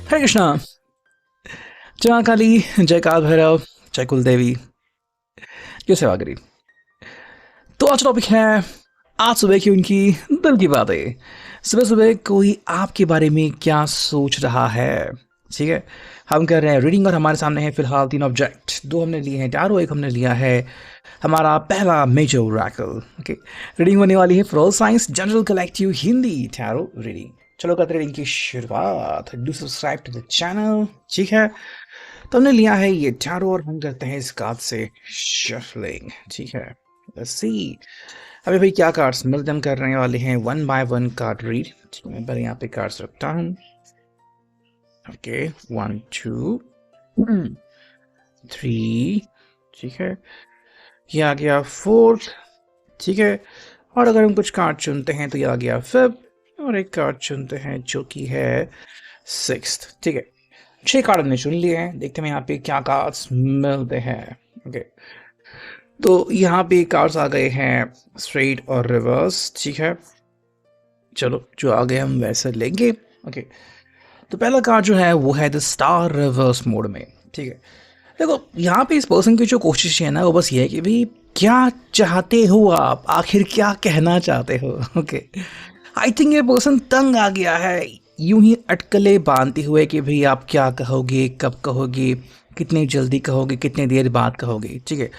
हरे कृष्णा। जय मां काली, जय काल भैरव, जय कुल देवी, जो सेवा करी। तो आज टॉपिक है आज सुबह की उनकी दिल की बातें। सुबह सुबह कोई आपके बारे में क्या सोच रहा है। ठीक है, हम कर रहे हैं रीडिंग और हमारे सामने है फिलहाल तीन ऑब्जेक्ट। दो हमने लिए हैं टैरो, एक हमने लिया है हमारा पहला मेजर ओरेकल। ओके, रीडिंग होने वाली है for all science general collective Hindi tarot reading. चलो करते हैं रीडिंग की शुरुआत। Do subscribe to the channel. ठीक है, तो हमने लिया है ये टैरो और हम करते हैं इस कार्ड से शफलिंग। ठीक है, लेट्स सी अभी भाई क्या कार्ड्स मिलते हम करने वाले हैं one by one card read. ठीक है, मैं पहले यहाँ पे कार्ड्स रखता हूँ। ओके, 1 2 3। ठीक है, ये आ गया 4। ठीक है, और अगर हम कुछ कार्ड चुनते हैं तो ये आ गया 5 और एक कार्ड चुनते हैं जो कि है 6। ठीक है, 6 कार्ड हमने चुन लिए हैं। देखते हैं यहाँ पे क्या कार्ड्स मिलते हैं। ओके, तो यहाँ पे कार्ड्स आ गए हैं स्ट्रेट और रिवर्स। ठीक है, चलो जो आगे हम वैसे लेंगे। ओके, तो पहला कार्ड जो है वो है द स्टार रिवर्स मोड में। ठीक है, देखो यहाँ पे इस पर्सन की जो कोशिश है ना वो बस ये है कि भाई क्या चाहते हो आप, आखिर क्या कहना चाहते हो। ओके, आई थिंक ये पर्सन तंग आ गया है यूं ही अटकले बांधते हुए कि भाई आप क्या कहोगे, कब कहोगे, कितनी जल्दी कहोगे, कितने देर बाद कहोगे। ठीक है,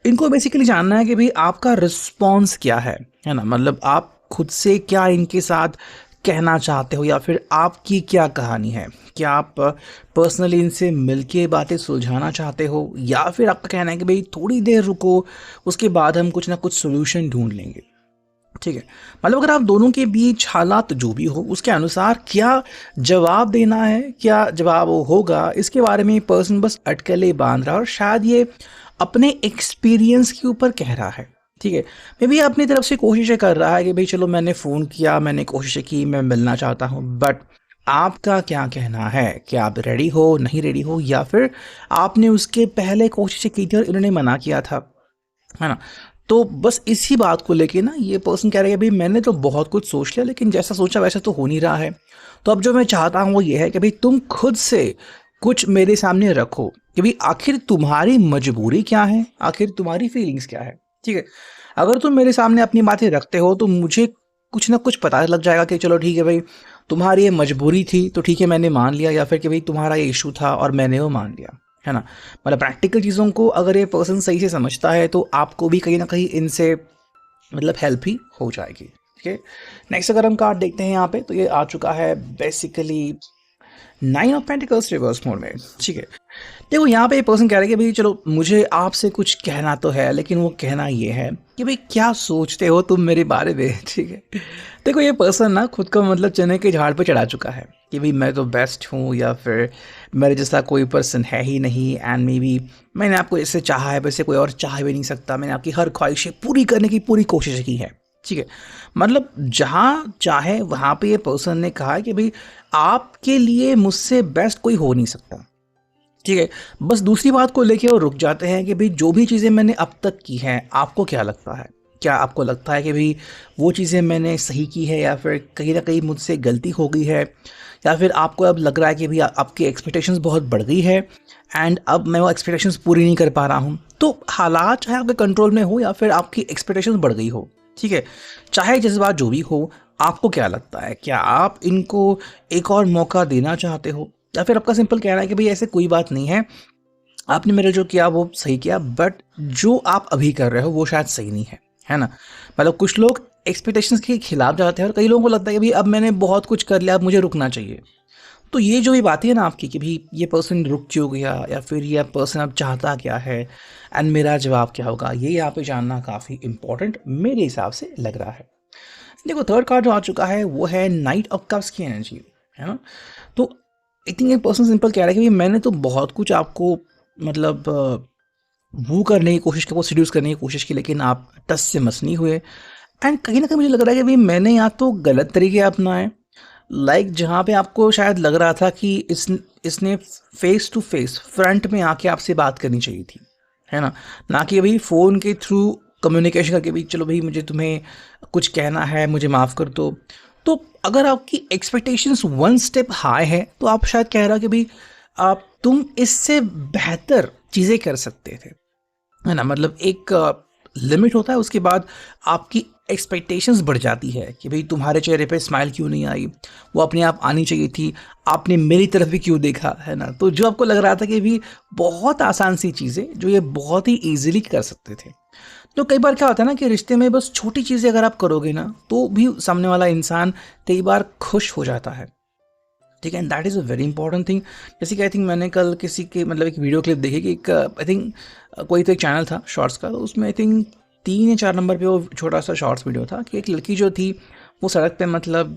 इनको बेसिकली जानना है कि भाई आपका रिस्पॉन्स क्या है ना। मतलब आप खुद से क्या इनके साथ कहना चाहते हो या फिर आपकी क्या कहानी है। क्या आप पर्सनली इनसे मिलके बातें सुलझाना चाहते हो या फिर आपका कहना है कि भाई थोड़ी देर रुको, उसके बाद हम कुछ ना कुछ सोल्यूशन ढूंढ लेंगे। ठीक है, मतलब अगर आप दोनों के बीच हालात जो भी हो उसके अनुसार क्या जवाब देना है, क्या जवाब होगा, इसके बारे में पर्सन बस अटकलें बांध रहा है और शायद ये अपने एक्सपीरियंस के ऊपर कह रहा है। ठीक है, मे बी अपनी तरफ से कोशिशें कर रहा है कि भाई चलो मैंने फ़ोन किया, मैंने कोशिशें की, मैं मिलना चाहता हूँ, बट आपका क्या कहना है। क्या आप रेडी हो, नहीं रेडी हो, या फिर आपने उसके पहले कोशिशें की थी और इन्होंने मना किया था, है ना। तो बस इसी बात को लेके ना ये पर्सन कह रहा है भाई मैंने तो बहुत कुछ सोच लिया लेकिन जैसा सोचा वैसा तो हो नहीं रहा है। तो अब जो मैं चाहता हूँ वो ये है कि भाई तुम खुद से कुछ मेरे सामने रखो कि भाई आखिर तुम्हारी मजबूरी क्या है, आखिर तुम्हारी फीलिंग्स क्या है। ठीक है, अगर तुम मेरे सामने अपनी बातें रखते हो तो मुझे कुछ ना कुछ पता लग जाएगा कि चलो ठीक है भाई तुम्हारी ये मजबूरी थी तो ठीक है मैंने मान लिया, या फिर कि भाई तुम्हारा ये इशू था और मैंने वो मान लिया, है ना। मतलब प्रैक्टिकल चीज़ों को अगर ये पर्सन सही से समझता है तो आपको भी कहीं ना कहीं इनसे मतलब हेल्प ही हो जाएगी। ठीक है, नेक्स्ट अगर हम कार्ड देखते हैं यहाँ पे तो ये आ चुका है basically 9 of pentacles reverse mode में। ठीक है, देखो यहाँ पे पर्सन कह रहा है कि भाई चलो मुझे आपसे कुछ कहना तो है लेकिन वो कहना ये है कि भाई क्या सोचते हो तुम मेरे बारे में। ठीक है, देखो ये पर्सन ना खुद को मतलब चने के झाड़ पे चढ़ा चुका है कि भाई मैं तो बेस्ट हूँ या फिर मेरे जैसा कोई पर्सन है ही नहीं, एंड मे बी मैंने आपको इससे चाहा है वैसे कोई और चाह भी नहीं सकता, मैंने आपकी हर ख्वाहिशें पूरी करने की पूरी कोशिश की है। ठीक है, मतलब जहाँ चाहे वहाँ पे ये पर्सन ने कहा कि भाई आपके लिए मुझसे बेस्ट कोई हो नहीं सकता। ठीक है, बस दूसरी बात को लेके वो रुक जाते हैं कि भाई जो भी चीज़ें मैंने अब तक की हैं आपको क्या लगता है। क्या आपको लगता है कि भाई वो चीज़ें मैंने सही की है या फिर कहीं ना कहीं मुझसे गलती हो गई है, या फिर आपको अब लग रहा है कि भाई आपकी एक्सपेक्टेशंस बहुत बढ़ गई है एंड अब मैं वो एक्सपेक्टेशंस पूरी नहीं कर पा रहा हूँ। तो हालात चाहे आपके कंट्रोल में हो या फिर आपकी एक्सपेक्टेशंस बढ़ गई हो। ठीक है, चाहे जज्बात जो भी हो, आपको क्या लगता है, क्या आप इनको एक और मौका देना चाहते हो या फिर आपका सिंपल कहना है कि भाई ऐसे कोई बात नहीं है, आपने मेरा जो किया वो सही किया बट जो आप अभी कर रहे हो वो शायद सही नहीं है ना। मतलब कुछ लोग एक्सपेक्टेशंस के खिलाफ जाते हैं और कई लोगों को लगता है कि भाई अब मैंने बहुत कुछ कर लिया, अब मुझे रुकना चाहिए। तो ये जो भी बात है ना आपकी कि भाई ये पर्सन रुक क्यों गया या फिर ये पर्सन अब चाहता क्या है एंड मेरा जवाब क्या होगा, ये यहाँ पे जानना काफ़ी इंपॉर्टेंट मेरे हिसाब से लग रहा है। देखो थर्ड कार्ड जो आ चुका है वो है नाइट ऑफ कप्स की एनर्जी, है ना। तो आई थिंक एक पर्सन सिंपल कह रहा है कि भाई मैंने तो बहुत कुछ आपको मतलब वो करने की कोशिश की, वो सीड्यूस करने की कोशिश की लेकिन आप टस से मस नहीं हुए। एंड कहीं ना कहीं मुझे लग रहा है कि भाई मैंने या तो गलत तरीके अपनाए, लाइक जहाँ पे आपको शायद लग रहा था कि इसने फेस टू फेस फ्रंट में आके आपसे बात करनी चाहिए थी, है ना कि भाई फ़ोन के थ्रू कम्युनिकेशन करके भी चलो भाई मुझे तुम्हें कुछ कहना है, मुझे माफ़ कर दो। तो अगर आपकी एक्सपेक्टेशंस वन स्टेप हाई है तो आप शायद कह रहा हो कि भाई आप तुम इससे बेहतर चीज़ें कर सकते थे, है ना। मतलब एक लिमिट होता है, उसके बाद आपकी एक्सपेक्टेशंस बढ़ जाती है कि भाई तुम्हारे चेहरे पे स्माइल क्यों नहीं आई, वो अपने आप आनी चाहिए थी, आपने मेरी तरफ भी क्यों देखा, है ना। तो जो आपको लग रहा था कि भी बहुत आसान सी चीज़ें जो ये बहुत ही ईजिली कर सकते थे। तो कई बार क्या होता है ना कि रिश्ते में बस छोटी चीज़ें अगर आप करोगे ना तो भी सामने वाला इंसान कई बार खुश हो जाता है, ठीक है। And that is a very important thing. जैसे कि आई थिंक मैंने कल किसी के मतलब एक वीडियो क्लिप देखी कि एक आई थिंक कोई तो एक चैनल था शॉर्ट्स का, तो उसमें आई थिंक 3 या 4 नंबर पे वो छोटा सा शॉर्ट्स वीडियो था कि एक लड़की जो थी वो सड़क पे मतलब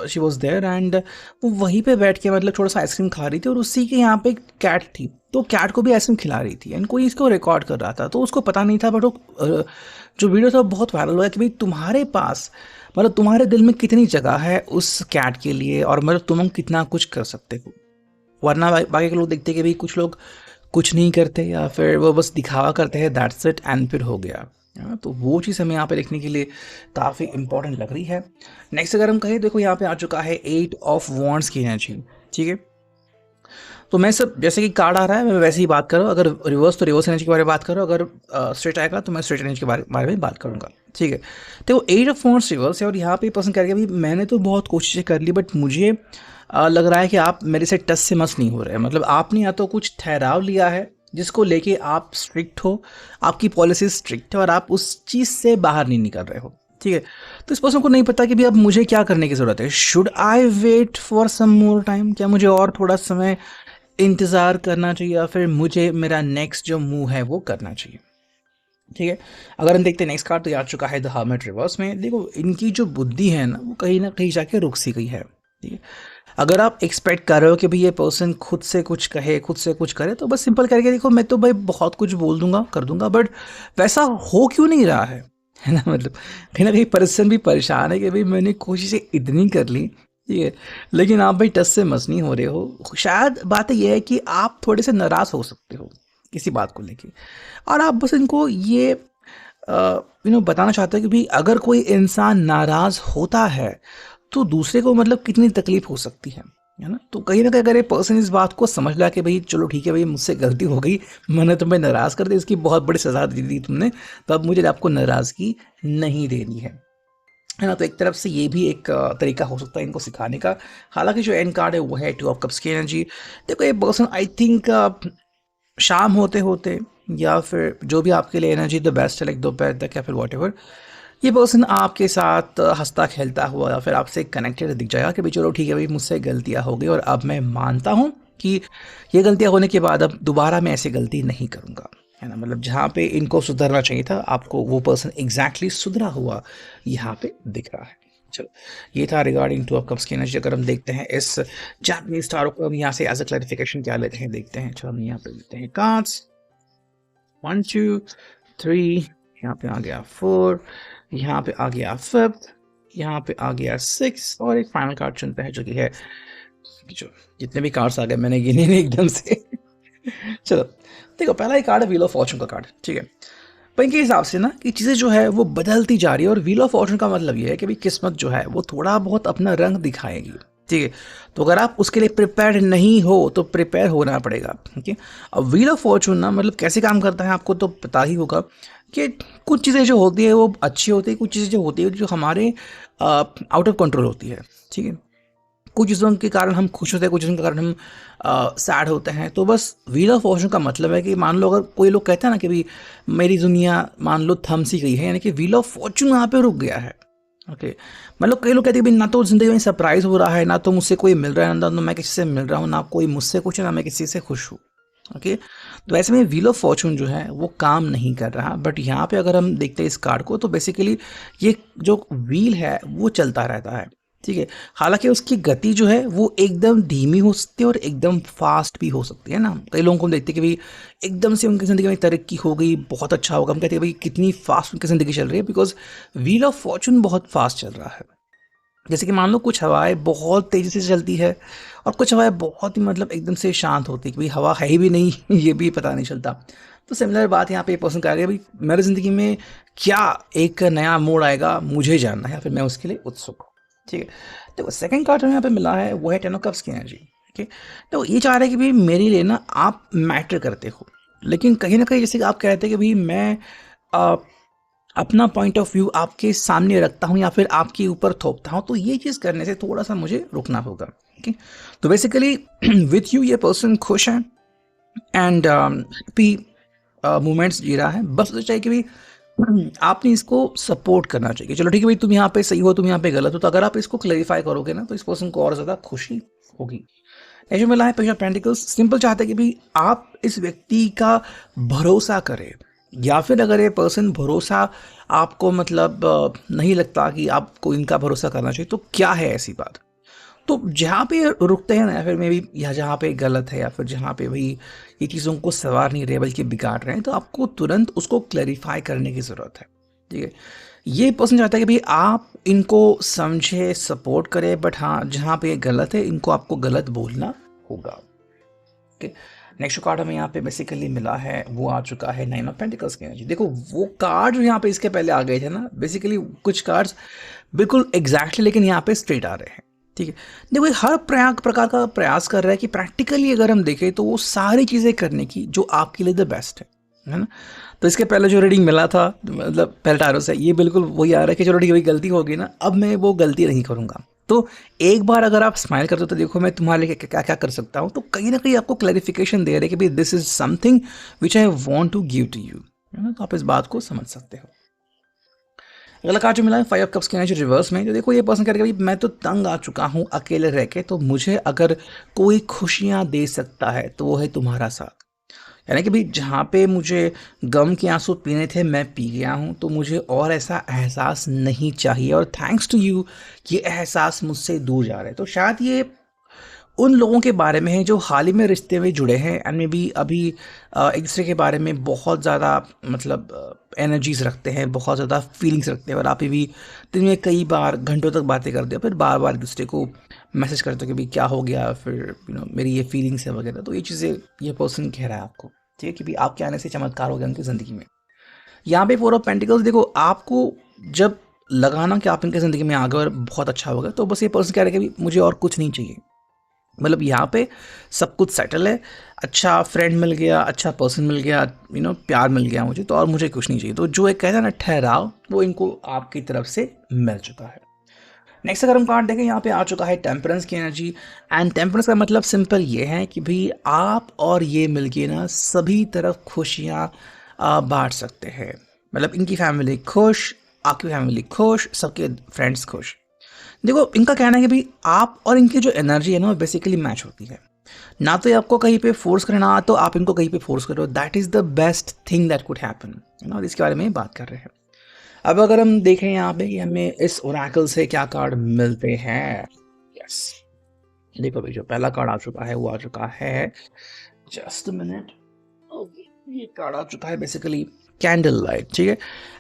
शी वॉज देयर एंड वो वहीं पे बैठ के मतलब थोड़ा सा आइसक्रीम खा रही थी और उसी के यहाँ पे एक कैट थी, तो कैट को भी आइसक्रीम खिला रही थी एंड कोई इसको रिकॉर्ड कर रहा था, तो उसको पता नहीं था, बट वो जो वीडियो था वो बहुत वायरल हुआ कि भाई तुम्हारे पास मतलब तुम्हारे दिल में कितनी जगह है उस कैट के लिए और मतलब तुम कितना कुछ कर सकते हो। वरना बाकी के लोग देखते हैं कि भाई कुछ लोग कुछ नहीं करते या फिर वो बस दिखावा करते हैं, दैट्स इट एंड फिर हो गया। हाँ, तो वो चीज़ हमें यहाँ पे देखने के लिए काफ़ी इंपॉर्टेंट लग रही है। नेक्स्ट अगर हम कहें, देखो यहाँ पे आ चुका है 8 ऑफ वॉन्ड्स की एनर्जी, ठीक है। तो मैं सब जैसे कि कार्ड आ रहा है मैं वैसे ही बात कर रहा हूँ, अगर रिवर्स तो रिवर्स एनर्जी के बारे में बात कर रहा हूँ, अगर स्ट्रेट आएगा तो मैं स्ट्रेट एनर्जी के बारे में बात करूँगा, ठीक है। तो 8 ऑफ वॉन्ड्स रिवर्स है और यहाँ पे पसंद करके भाई मैंने तो बहुत कोशिशें कर ली, बट मुझे लग रहा है कि आप मेरे से टच से मस नहीं हो रहे हैं। मतलब आपने या तो कुछ ठहराव लिया है जिसको लेके आप स्ट्रिक्ट हो, आपकी पॉलिसी स्ट्रिक्ट है और आप उस चीज़ से बाहर नहीं निकल रहे हो, ठीक है। तो इस पर्सन को नहीं पता कि भी अब मुझे क्या करने की ज़रूरत है। Should I wait for some more time, क्या मुझे और थोड़ा समय इंतज़ार करना चाहिए या फिर मुझे मेरा नेक्स्ट जो मूव है वो करना चाहिए, ठीक है। अगर हम देखते हैं नेक्स्ट कार्ड, तो आ चुका है द हर्मिट रिवर्स में। देखो इनकी जो बुद्धि है ना कहीं जाके रुक सी गई है, ठीक है। अगर आप एक्सपेक्ट कर रहे हो कि भाई ये पर्सन खुद से कुछ कहे, खुद से कुछ करे, तो बस सिंपल करके देखो मैं तो भाई बहुत कुछ बोल दूंगा कर दूंगा, बट वैसा हो क्यों नहीं रहा है ना। मतलब कहीं ना कहीं पर्सन भी परेशान है कि भाई मैंने कोशिशें इतनी कर ली, ठीक है, लेकिन आप भाई टस से मस नहीं हो रहे हो। शायद बात यह है कि आप थोड़े से नाराज़ हो सकते हो किसी बात को लेके, और आप बस इनको ये बताना चाहते हो कि भाई अगर कोई इंसान नाराज़ होता है तो दूसरे को मतलब कितनी तकलीफ हो सकती है ना। तो कहीं ना कहीं अगर ये पर्सन इस बात को समझ लिया कि भाई चलो ठीक है भाई मुझसे गलती हो गई, मैंने तुम्हें नाराज़ कर दिया, इसकी बहुत बड़ी सज़ा दे दी तुमने, तो अब मुझे आपको नाराज़गी नहीं देनी है ना। तो एक तरफ से ये भी एक तरीका हो सकता है इनको सिखाने का। हालांकि जो एंड कार्ड है वो है 2 ऑफ कप्स की एनर्जी। देखो ये पर्सन आई थिंक शाम होते होते या फिर जो भी आपके लिए एनर्जी द बेस्ट है, लाइक दोपहर तक या फिर वॉट एवर, ये पर्सन आपके साथ हंसता खेलता हुआ या फिर आपसे कनेक्टेड दिख जाएगा कि भाई चलो ठीक है भाई मुझसे गलतियाँ हो गई और अब मैं मानता हूँ कि ये गलतियाँ होने के बाद अब दोबारा मैं ऐसी गलती नहीं करूँगा, है ना। मतलब जहाँ पे इनको सुधरना चाहिए था, आपको वो पर्सन एग्जैक्टली सुधरा हुआ यहाँ पे दिख रहा है। चलो ये था रिगार्डिंग 2 ऑफ कप्स की एनर्जी। अगर हम देखते हैं इस जापानीज स्टार को हम यहाँ से एज अ क्लैरिफिकेशन क्या लेते हैं देखते हैं। चलो हम यहाँ पे लेते हैं कार्ड्स 1 2 3, यहाँ पे आ गया 4, यहाँ पे आ गया 5, यहाँ पे आ गया 6 और एक फाइनल कार्ड चुनते हैं जो कि है, जो जितने भी कार्ड्स आ गए मैंने गिने नहीं एकदम से। चलो देखो पहला ही कार्ड है व्हील ऑफ फॉर्चून का कार्ड, ठीक है। पर इनके हिसाब से ना कि चीज़ें जो है वो बदलती जा रही है और व्हील ऑफ फॉर्चून का मतलब ये है कि भाई किस्मत जो है वो थोड़ा बहुत अपना रंग दिखाएगी, ठीक है। तो अगर आप उसके लिए प्रिपेयर्ड नहीं हो तो प्रिपेयर होना पड़ेगा, ठीक है। अब व्हील ऑफ फॉर्चून ना मतलब कैसे काम करता है आपको तो पता ही होगा कि कुछ चीज़ें जो होती है वो अच्छी होती है, कुछ चीज़ें जो होती है जो हमारे आउट ऑफ कंट्रोल होती है, ठीक है। कुछ चीज़ों के कारण हम खुश होते हैं, कुछ चीज़ों के कारण हम सैड होते हैं। तो बस व्हील ऑफ फॉर्चून का मतलब है कि मान लो अगर कोई लोग कहते हैं ना कि भाई मेरी दुनिया मान लो थम सी गई है, यानी कि व्हील ऑफ फॉर्चून वहाँ पे रुक गया है, ओके। मतलब कई लोग कहते हैं भाई ना तो ज़िंदगी में सरप्राइज हो रहा है, ना तो मुझसे कोई मिल रहा है, ना तो मैं किसी से मिल रहा हूँ, ना कोई मुझसे खुश है, ना मैं किसी से खुश हूँ, ओके। तो ऐसे में व्हील ऑफ फॉर्चून जो है वो काम नहीं कर रहा। बट यहाँ पे अगर हम देखते हैं इस कार्ड को तो बेसिकली ये जो व्हील है वो चलता रहता है, ठीक है। हालांकि उसकी गति जो है वो एकदम धीमी हो सकती है और एकदम फास्ट भी हो सकती है ना। कई लोगों को हम देखते हैं कि भाई एकदम से उनकी ज़िंदगी में तरक्की हो गई, बहुत अच्छा होगा, हम कहते हैं भाई कितनी फास्ट उनकी ज़िंदगी चल रही है, बिकॉज व्हील ऑफ फॉर्चून बहुत फास्ट चल रहा है जैसे कि मान लो कुछ हवाएं बहुत तेजी से चलती है और कुछ हवाएं बहुत ही मतलब एकदम से शांत होती है कि भाई हवा है ही भी नहीं ये भी पता नहीं चलता। तो सिमिलर बात यहाँ पे ये पर्सन कह भाई मेरी ज़िंदगी में क्या एक नया मोड़ आएगा मुझे जानना है या फिर मैं उसके लिए उत्सुक हूँ। ठीक है, तो सेकंड कार्ड हमें यहाँ पे मिला है वो है टेन ऑफ कप्स की एनर्जी। ठीक है, तो ये चाह रहे हैं कि भाई मेरे लिए ना आप मैटर करते हो, लेकिन कहीं ना कहीं जैसे कि आप कहते हैं कि भाई मैं अपना पॉइंट ऑफ व्यू आपके सामने रखता हूँ या फिर आपके ऊपर थोपता हूँ, तो ये चीज़ करने से थोड़ा सा मुझे रुकना होगा। ओके, तो बेसिकली विथ यू ये पर्सन खुश है एंड हैप्पी मोमेंट्स जी रहा है, बस उसे चाहिए कि भाई आपने इसको सपोर्ट करना चाहिए। चलो ठीक है भाई, तुम यहाँ पे सही हो, तुम यहाँ पे गलत हो, तो अगर आप इसको क्लैरिफाई करोगे ना तो इस पर्सन को और ज़्यादा खुशी होगी। ये जो मिला है पेज ऑफ पेंटिकल्स, सिंपल चाहते हैं कि भाई आप इस व्यक्ति का भरोसा करें, या फिर अगर ये पर्सन भरोसा आपको मतलब नहीं लगता कि आपको इनका भरोसा करना चाहिए, तो क्या है ऐसी बात। तो जहाँ पे रुकते हैं ना, या फिर मे बी या जहाँ पे गलत है या फिर जहाँ पे भाई ये चीज़ों को सवार नहीं रहे बल्कि बिगाड़ रहे हैं, तो आपको तुरंत उसको क्लैरिफाई करने की ज़रूरत है। ठीक है, ये पर्सन चाहता है कि भाई आप इनको समझे सपोर्ट करें, बट हाँ जहाँ पे ये गलत है इनको आपको गलत बोलना होगा। ओके, नेक्स्ट कार्ड हमें यहाँ पे बेसिकली मिला है वो आ चुका है नाइन ऑफ पेंटिकल्स की एनर्जी। देखो वो कार्ड जो यहाँ पे इसके पहले आ गए थे ना, बेसिकली कुछ कार्ड्स बिल्कुल एग्जैक्टली लेकिन यहाँ पे स्ट्रेट आ रहे हैं। ठीक है, देखो ये हर प्रकार का प्रयास कर रहा है कि प्रैक्टिकली अगर हम देखें तो वो सारी चीज़ें करने की जो आपके लिए द बेस्ट है ना। तो इसके पहले जो रीडिंग मिला था मतलब पहले टायरों से, ये बिल्कुल वही आ रहा है कि चलो ठीक है वही गलती होगी ना, अब मैं वो गलती नहीं करूँगा। तो एक बार अगर आप स्माइल करते हो तो देखो मैं तुम्हारे लिए क्या क्या कर सकता हूँ, तो कहीं ना कहीं आपको क्लैरिफिकेशन दे रहे हैं कि भाई this is something which I want to give to you, है ना। तो आप इस बात को समझ सकते हो। अगला कार्ड जो मिला है फाइव ऑफ कप्स के एनर्जी रिवर्स में, जो देखो ये पर्सन कह रहा है कि मैं तो तंग आ चुका हूँ अकेले रह के, तो मुझे अगर कोई खुशियाँ दे सकता है तो वो है तुम्हारा साथ। यानी कि भाई जहाँ पे मुझे गम के आंसू पीने थे मैं पी गया हूँ, तो मुझे और ऐसा एहसास नहीं चाहिए, और थैंक्स टू यू ये एहसास मुझसे दूर जा रहा है। तो शायद ये उन लोगों के बारे में है जो हाल ही में रिश्ते में जुड़े हैं एंड मे बी अभी एक दूसरे के बारे में बहुत ज़्यादा मतलब एनर्जीज रखते हैं, बहुत ज़्यादा फीलिंग्स रखते हैं, और आप भी दिन में कई बार घंटों तक बातें करते हो, फिर बार बार एक दूसरे को मैसेज करते हो कि भाई क्या हो गया, फिर मेरी ये फीलिंग्स है वगैरह। तो ये चीज़ें ये पर्सन कह रहा है आपको, ठीक है, कि भाई आपके आने से चमत्कार हो गया उनकी ज़िंदगी में। यहाँ पे फोर ऑफ पेंटिकल्स, देखो आपको जब लगाना कि आप इनकी ज़िंदगी में आ गए और बहुत अच्छा होगा, तो बस ये पर्सन कह रहा है कि भाई मुझे और कुछ नहीं चाहिए। मतलब यहाँ पे सब कुछ सेटल है, अच्छा फ्रेंड मिल गया, अच्छा पर्सन मिल गया, प्यार मिल गया मुझे, तो और मुझे कुछ नहीं चाहिए। तो जो एक कहता है ना ठहराव, वो इनको आपकी तरफ से मिल चुका है। नेक्स्ट अगर हम कार्ड देखें, यहाँ पे आ चुका है टेम्परेंस की एनर्जी। एंड टेम्परेंस का मतलब सिंपल ये है कि भाई आप और ये मिलके ना सभी तरफ खुशियाँ बांट सकते हैं। मतलब इनकी फैमिली खुश, आपकी फैमिली खुश, सबके फ्रेंड्स खुश। देखो इनका कहना है कि भाई आप और इनकी जो एनर्जी है ना वो बेसिकली मैच होती है, ना तो ये आपको कहीं पे फोर्स करना, तो आप इनको कहीं पे फोर्स करो। That is the best thing that could happen, और इसके बारे में बात कर रहे हैं। अब अगर हम देखें यहाँ पे कि हमें इस ओरेकल से क्या कार्ड मिलते हैं, यस देखो भाई जो पहला कार्ड आ चुका है वो आ चुका है, जस्ट मिनट, ये कार्ड आ चुका है बेसिकली कैंडल लाइट। ठीक है,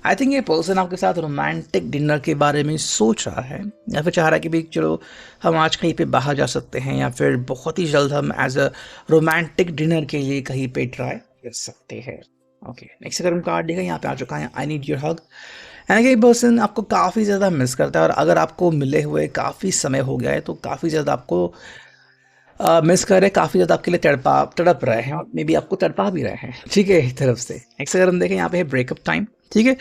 आई थिंक ये पर्सन आपके साथ रोमांटिक डिनर के बारे में सोच रहा है, या फिर चाह रहा है कि भाई चलो हम आज कहीं पे बाहर जा सकते हैं, या फिर बहुत ही जल्द हम एज अ रोमांटिक डिनर के लिए कहीं पे ट्राई कर सकते हैं। ओके, नेक्स्ट अगर हम कार्ड देखें, यहाँ पे आ चुका है आई नीड योर हग। यानी कि पर्सन आपको काफ़ी ज़्यादा मिस करता है, और अगर आपको मिले हुए काफ़ी समय हो गया है तो काफ़ी ज़्यादा आपको मिस कर रहे हैं, काफ़ी ज़्यादा आपके लिए तड़प रहे हैं, और मे बी आपको तड़पा भी रहे हैं। ठीक है, एक तरफ से नेक्स्ट अगर हम देखें, यहाँ पे है ब्रेकअप टाइम। ठीक है,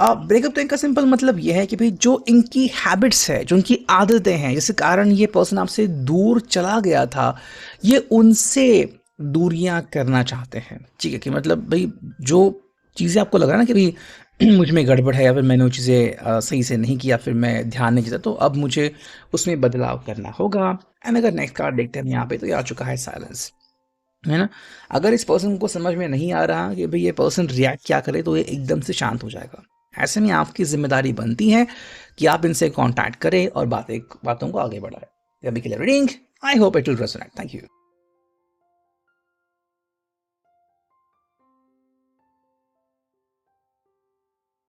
ब्रेकअप टाइम का सिंपल मतलब ये है कि भाई जो इनकी हैबिट्स है, जो इनकी आदतें हैं, जिसके कारण ये पर्सन आपसे दूर चला गया था, ये उनसे दूरियां करना चाहते हैं। ठीक है, कि मतलब भाई जो चीज़ें आपको लग रहा है ना कि भाई मुझ में गड़बड़ है, या फिर मैंने वो चीज़ें सही से नहीं किया, फिर मैं ध्यान नहीं दिया, तो अब मुझे उसमें बदलाव करना होगा। एंड अगर नेक्स्ट कार्ड देखते हैं यहाँ पे, तो ये आ चुका है साइलेंस, है ना। अगर इस पर्सन को समझ में नहीं आ रहा कि भाई ये पर्सन रिएक्ट क्या करे, तो ये एकदम से शांत हो जाएगा। ऐसे में आपकी जिम्मेदारी बनती है कि आप इनसे कांटेक्ट करें और बातों को आगे बढ़ाएं। अभी के लिए reading, I hope it will resonate. Thank you.